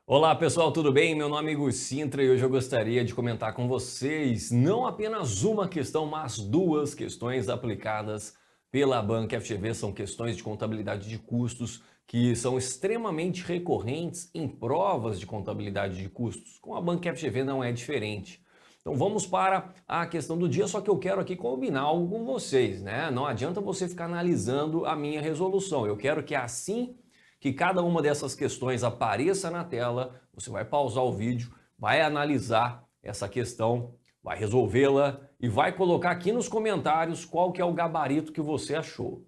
Olá pessoal, tudo bem? Meu nome é Igor Sintra e hoje eu gostaria de comentar com vocês não apenas uma questão, mas duas questões aplicadas pela Banca FGV. São questões de contabilidade de custos que são extremamente recorrentes em provas de contabilidade de custos. Com a Banca FGV não é diferente. Então vamos para a questão do dia, só que eu quero aqui combinar algo com vocês, né? Não adianta você ficar analisando a minha resolução. Eu quero que assim que cada uma dessas questões apareça na tela, você vai pausar o vídeo, vai analisar essa questão, vai resolvê-la e vai colocar aqui nos comentários qual que é o gabarito que você achou.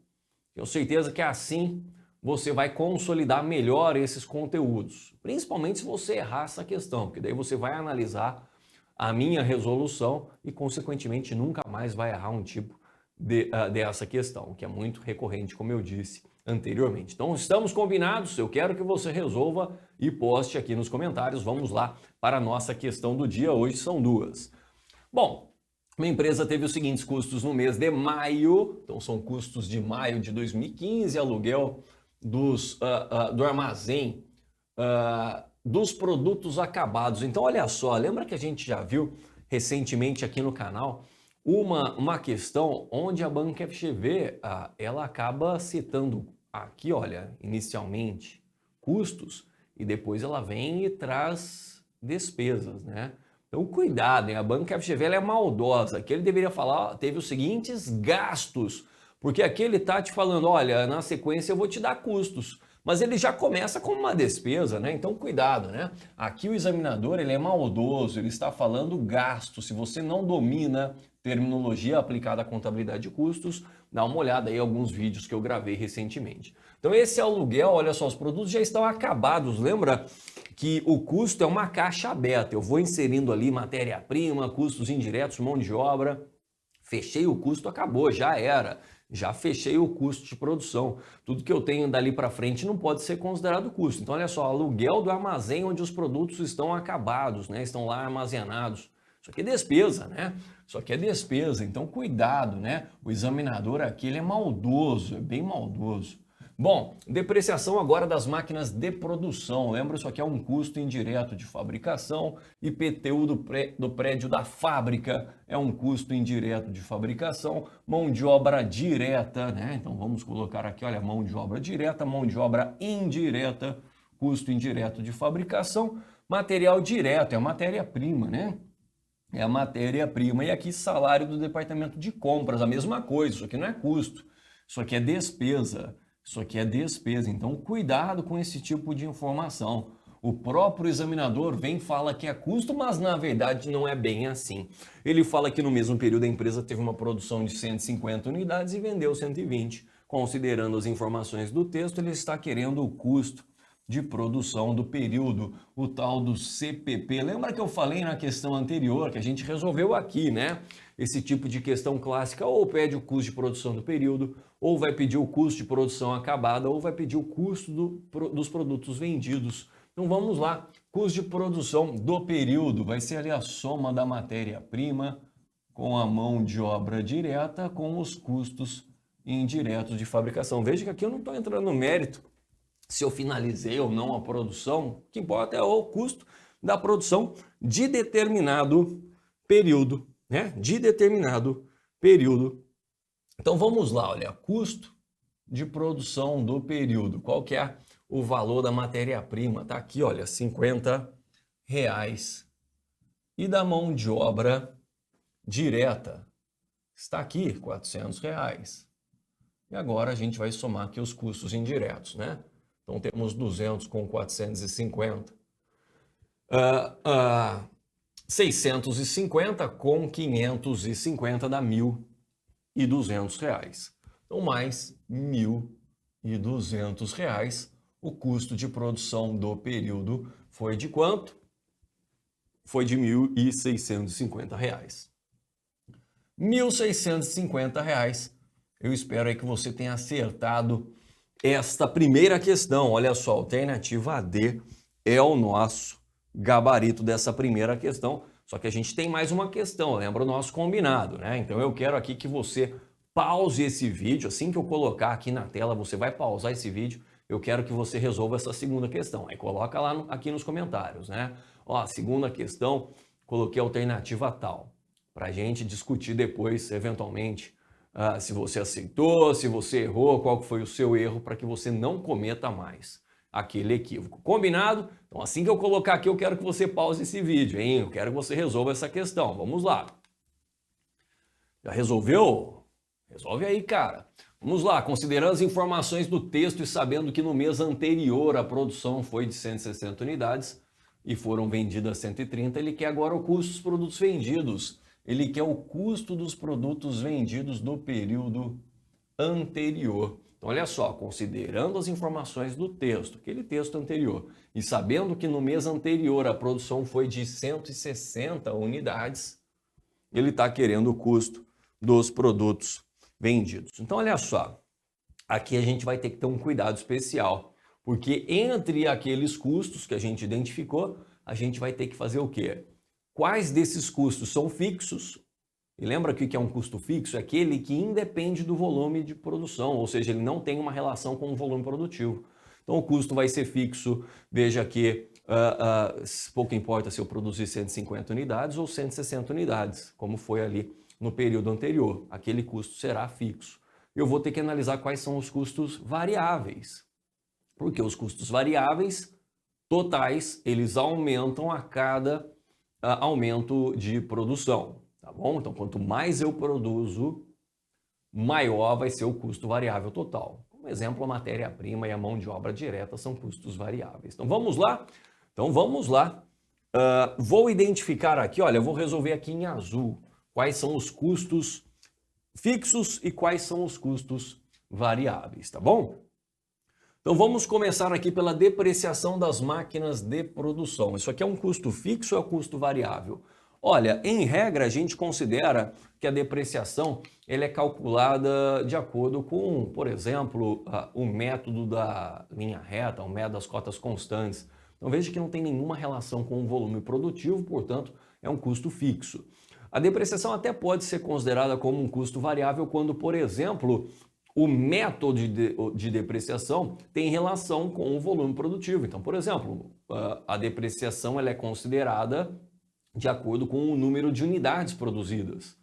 Tenho certeza que assim você vai consolidar melhor esses conteúdos, principalmente se você errar essa questão, porque daí você vai analisar a minha resolução e, consequentemente, nunca mais vai errar um tipo dessa questão, que é muito recorrente, como eu disse anteriormente. Então, estamos combinados, eu quero que você resolva e poste aqui nos comentários. Vamos lá para a nossa questão do dia, hoje são duas. Bom, minha empresa teve os seguintes custos no mês de maio, então são custos de maio de 2015, aluguel do armazém, dos produtos acabados. Então, olha só, lembra que a gente já viu recentemente aqui no canal uma questão onde a Banca FGV ela acaba citando aqui, olha, inicialmente custos e depois ela vem e traz despesas, né? Então, cuidado, hein? A Banca FGV ela é maldosa. Aqui ele deveria falar, ó, teve os seguintes gastos, porque aqui ele está te falando, olha, na sequência eu vou te dar custos, mas ele já começa com uma despesa, né? Então, cuidado, né? Aqui o examinador ele é maldoso, ele está falando gasto. Se você não domina terminologia aplicada à contabilidade de custos, dá uma olhada aí em alguns vídeos que eu gravei recentemente. Então, esse aluguel, olha só, os produtos já estão acabados, lembra? Que o custo é uma caixa aberta. Eu vou inserindo ali matéria-prima, custos indiretos, mão de obra. Fechei o custo, acabou, já era. Já fechei o custo de produção. Tudo que eu tenho dali para frente não pode ser considerado custo. Então, olha só, aluguel do armazém onde os produtos estão acabados, né? Estão lá armazenados. Isso aqui é despesa, né? Isso aqui é despesa. Então, cuidado, né? O examinador aqui ele é maldoso, é bem maldoso. Bom, depreciação agora das máquinas de produção. Lembra, isso aqui é um custo indireto de fabricação. IPTU do prédio da fábrica é um custo indireto de fabricação. Mão de obra direta, né? Então vamos colocar aqui, olha, mão de obra direta, mão de obra indireta, custo indireto de fabricação. Material direto, é a matéria-prima, né? É a matéria-prima. E aqui salário do departamento de compras, a mesma coisa. Isso aqui não é custo, isso aqui é despesa. Isso aqui é despesa, então cuidado com esse tipo de informação. O próprio examinador vem e fala que é custo, mas na verdade não é bem assim. Ele fala que no mesmo período a empresa teve uma produção de 150 unidades e vendeu 120. Considerando as informações do texto, ele está querendo o custo de produção do período, o tal do CPP. Lembra que eu falei na questão anterior, que a gente resolveu aqui, né? Esse tipo de questão clássica, ou pede o custo de produção do período, ou vai pedir o custo de produção acabada, ou vai pedir o custo dos produtos vendidos. Então vamos lá, custo de produção do período, vai ser ali a soma da matéria-prima com a mão de obra direta com os custos indiretos de fabricação. Veja que aqui eu não estou entrando no mérito se eu finalizei ou não a produção, o que importa é o custo da produção de determinado período, né? De determinado período. Então vamos lá, olha, custo de produção do período. Qual que é o valor da matéria-prima? Tá aqui, olha, R$50. E da mão de obra direta está aqui, R$400. E agora a gente vai somar aqui os custos indiretos, né? Então temos 200 com 450. 650 com 550 dá R$1.200. Então mais R$1.200. O custo de produção do período foi de quanto? Foi de R$1.650. R$1.650. Eu espero aí que você tenha acertado esta primeira questão. Olha só, a alternativa AD é o nosso gabarito dessa primeira questão. Só que a gente tem mais uma questão, lembra o nosso combinado, né? Então eu quero aqui que você pause esse vídeo. Assim que eu colocar aqui na tela, você vai pausar esse vídeo eu quero que você resolva essa segunda questão. Aí coloca lá aqui nos comentários, né? Ó, segunda questão, coloquei a alternativa tal, para a gente discutir depois, eventualmente, se você aceitou, se você errou, qual foi o seu erro, para que você não cometa mais aquele equívoco. Combinado? Então, assim que eu colocar aqui, eu quero que você pause esse vídeo, hein? Eu quero que você resolva essa questão. Vamos lá. Já resolveu? Resolve aí, cara. Vamos lá. Considerando as informações do texto e sabendo que no mês anterior a produção foi de 160 unidades e foram vendidas 130, ele quer agora o custo dos produtos vendidos. Ele quer o custo dos produtos vendidos do período anterior. Então, olha só, considerando as informações do texto, aquele texto anterior, e sabendo que no mês anterior a produção foi de 160 unidades, ele está querendo o custo dos produtos vendidos. Então, olha só, aqui a gente vai ter que ter um cuidado especial, porque entre aqueles custos que a gente identificou, a gente vai ter que fazer o quê? Quais desses custos são fixos? E lembra que o que é um custo fixo? É aquele que independe do volume de produção, ou seja, ele não tem uma relação com o volume produtivo. Então o custo vai ser fixo, veja que pouco importa se eu produzir 150 unidades ou 160 unidades, como foi ali no período anterior, aquele custo será fixo. Eu vou ter que analisar quais são os custos variáveis, porque os custos variáveis totais, eles aumentam a cada aumento de produção, tá bom? Então, quanto mais eu produzo, maior vai ser o custo variável total. Como exemplo, a matéria-prima e a mão de obra direta são custos variáveis. Então, vamos lá? Então, vamos lá. Vou identificar aqui, olha, eu vou resolver aqui em azul quais são os custos fixos e quais são os custos variáveis, tá bom? Então vamos começar aqui pela depreciação das máquinas de produção. Isso aqui é um custo fixo ou é um custo variável? Olha, em regra a gente considera que a depreciação ela é calculada de acordo com, por exemplo, o método da linha reta, o método das cotas constantes. Então veja que não tem nenhuma relação com o volume produtivo, portanto é um custo fixo. A depreciação até pode ser considerada como um custo variável quando, por exemplo, o método de depreciação tem relação com o volume produtivo. Então, por exemplo, a depreciação ela é considerada de acordo com o número de unidades produzidas.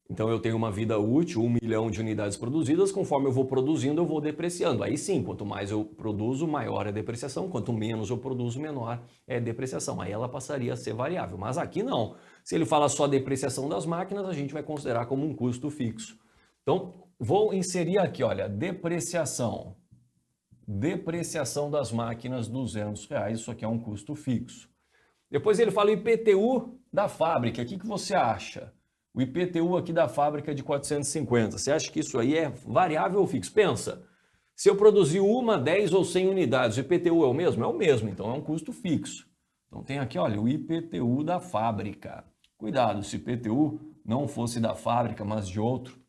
Então, eu tenho uma vida útil, 1 milhão de unidades produzidas, conforme eu vou produzindo, eu vou depreciando. Aí sim, quanto mais eu produzo, maior é a depreciação, quanto menos eu produzo, menor é a depreciação. Aí ela passaria a ser variável, mas aqui não. Se ele fala só depreciação das máquinas, a gente vai considerar como um custo fixo. Então, vou inserir aqui, olha, depreciação. Depreciação das máquinas, R$200. Isso aqui é um custo fixo. Depois ele fala o IPTU da fábrica. O que você acha? O IPTU aqui da fábrica de 450. Você acha que isso aí é variável ou fixo? Pensa, se eu produzir 1, 10 ou 100 unidades, o IPTU é o mesmo? É o mesmo, então é um custo fixo. Então tem aqui, olha, o IPTU da fábrica. Cuidado, se o IPTU não fosse da fábrica, mas de outro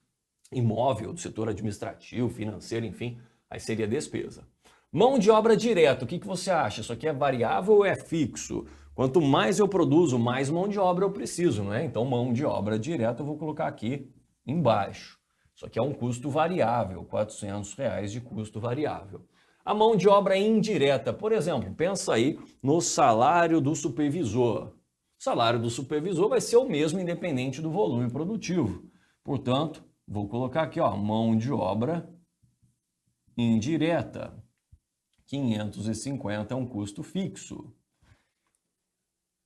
imóvel, do setor administrativo, financeiro, enfim, aí seria despesa. Mão de obra direta, o que você acha? Isso aqui é variável ou é fixo? Quanto mais eu produzo, mais mão de obra eu preciso, né? Então, mão de obra direta eu vou colocar aqui embaixo. Isso aqui é um custo variável, R$400 de custo variável. A mão de obra indireta, por exemplo, pensa aí no salário do supervisor. O salário do supervisor vai ser o mesmo independente do volume produtivo. Portanto, vou colocar aqui, ó, mão de obra indireta. 550 é um custo fixo.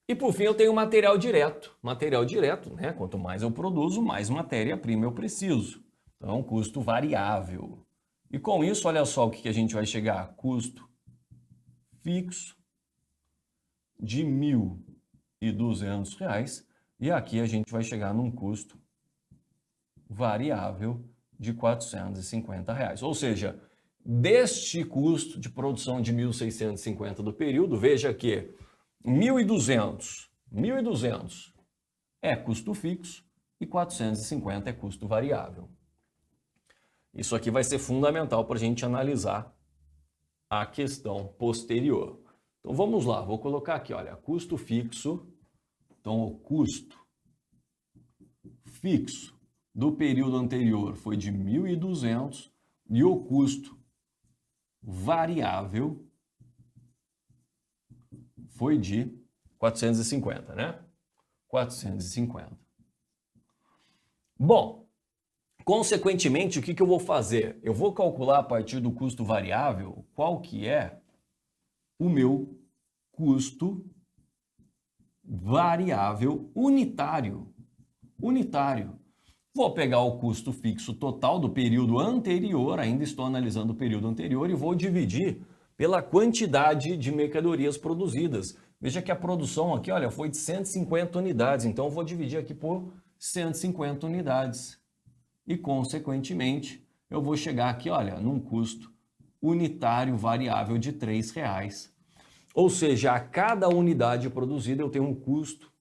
E por fim eu tenho material direto. Material direto, né? Quanto mais eu produzo, mais matéria-prima eu preciso. Então é um custo variável. E com isso, olha só o que a gente vai chegar. Custo fixo de R$1.200. E aqui a gente vai chegar num custo variável de R$450. Ou seja, deste custo de produção de 1.650 do período, veja que 1.200 é custo fixo e 450 é custo variável. Isso aqui vai ser fundamental para a gente analisar a questão posterior. Então vamos lá, vou colocar aqui, olha, custo fixo. Então o custo fixo do período anterior foi de 1.200 e o custo variável foi de 450, né? 450. Bom, consequentemente, o que eu vou fazer? Eu vou calcular a partir do custo variável qual que é o meu custo variável unitário. Vou pegar o custo fixo total do período anterior, ainda estou analisando o período anterior, e vou dividir pela quantidade de mercadorias produzidas. Veja que a produção aqui, olha, foi de 150 unidades, então eu vou dividir aqui por 150 unidades. E, consequentemente, eu vou chegar aqui, olha, num custo unitário variável de R$ 3,00. Ou seja, a cada unidade produzida eu tenho um custo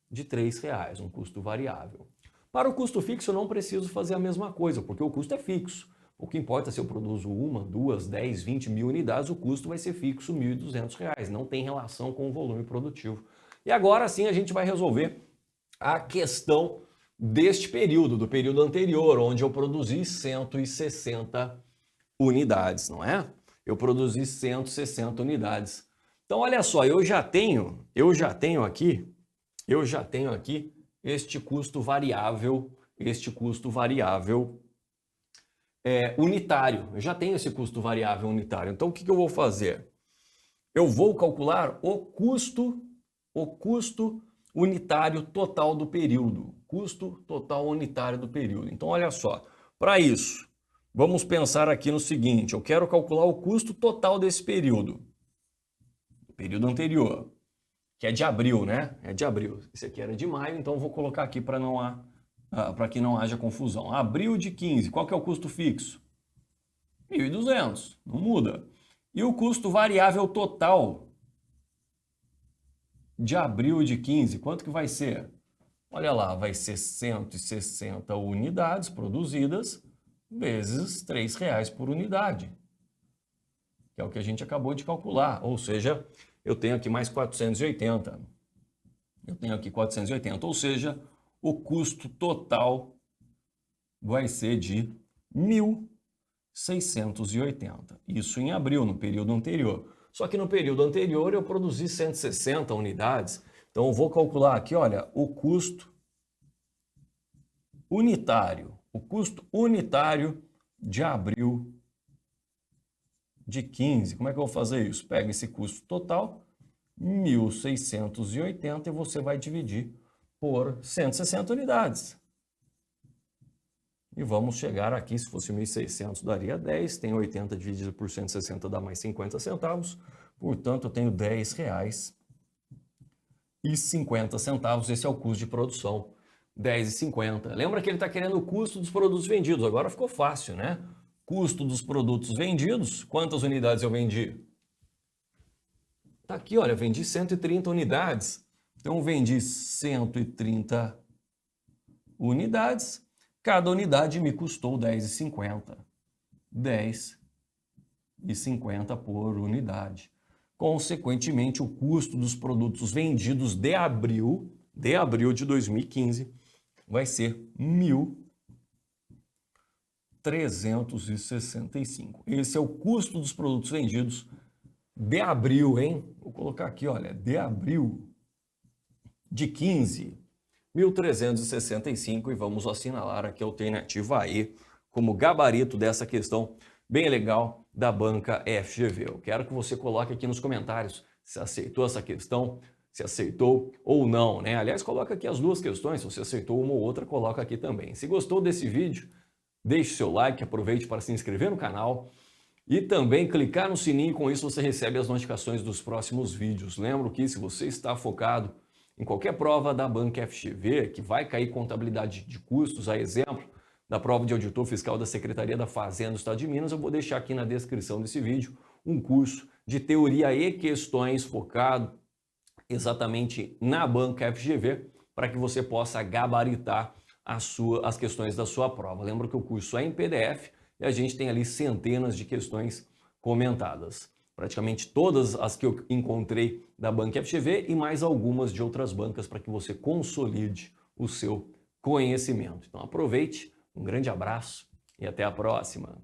de R$ 3,00, um custo variável. Para o custo fixo eu não preciso fazer a mesma coisa, porque o custo é fixo. O que importa é se eu produzo 1, 2, 10, 20 mil unidades, o custo vai ser fixo R$ 1.200, não tem relação com o volume produtivo. E agora sim a gente vai resolver a questão deste período, do período anterior, onde eu produzi 160 unidades, não é? Eu produzi 160 unidades. Então olha só, eu já tenho aqui este custo variável unitário. Eu já tenho esse custo variável unitário. Então o que eu vou fazer? Eu vou calcular o custo unitário total do período. Custo total unitário do período. Então olha só, para isso, vamos pensar aqui no seguinte, eu quero calcular o custo total desse período período anterior, que é de abril, né? É de abril. Esse aqui era de maio, então eu vou colocar aqui para que não haja confusão. Abril de 15, qual que é o custo fixo? 1.200, não muda. E o custo variável total de abril de 15, quanto que vai ser? Olha lá, vai ser 160 unidades produzidas vezes R$ 3,00 por unidade, que é o que a gente acabou de calcular, ou seja, eu tenho aqui mais 480. Ou seja, o custo total vai ser de 1.680. Isso em abril, no período anterior. Só que no período anterior eu produzi 160 unidades. Então eu vou calcular aqui, olha, o custo unitário. O custo unitário de abril de 15. Como é que eu vou fazer isso? Pega esse custo total, 1.680, e você vai dividir por 160 unidades. E vamos chegar aqui, se fosse 1.600 daria 10, tem 80 dividido por 160 dá mais 50 centavos, portanto eu tenho R$ 10,50. Esse é o custo de produção, R$ 10,50. Lembra que ele está querendo o custo dos produtos vendidos, agora ficou fácil, né? Custo dos produtos vendidos, quantas unidades eu vendi? Tá aqui, olha, vendi 130 unidades. Então, eu vendi 130 unidades. Cada unidade me custou R$ 10,50. R$ 10,50 por unidade. Consequentemente, o custo dos produtos vendidos de abril de 2015 vai ser 1.365. Esse é o custo dos produtos vendidos de abril, hein? Vou colocar aqui, olha, de abril de 15, 1.365, e vamos assinalar aqui a alternativa E como gabarito dessa questão bem legal da banca FGV. Eu quero que você coloque aqui nos comentários se aceitou essa questão, se aceitou ou não, né? Aliás, coloca aqui as duas questões, se você aceitou uma ou outra, coloca aqui também. Se gostou desse vídeo, deixe seu like, aproveite para se inscrever no canal e também clicar no sininho, com isso você recebe as notificações dos próximos vídeos. Lembro que se você está focado em qualquer prova da banca FGV, que vai cair contabilidade de custos, a exemplo da prova de auditor fiscal da Secretaria da Fazenda do Estado de Minas, eu vou deixar aqui na descrição desse vídeo um curso de teoria e questões focado exatamente na banca FGV, para que você possa gabaritar as questões da sua prova. Lembra que o curso é em PDF e a gente tem ali centenas de questões comentadas. Praticamente todas as que eu encontrei da banca FGV e mais algumas de outras bancas para que você consolide o seu conhecimento. Então aproveite, um grande abraço e até a próxima.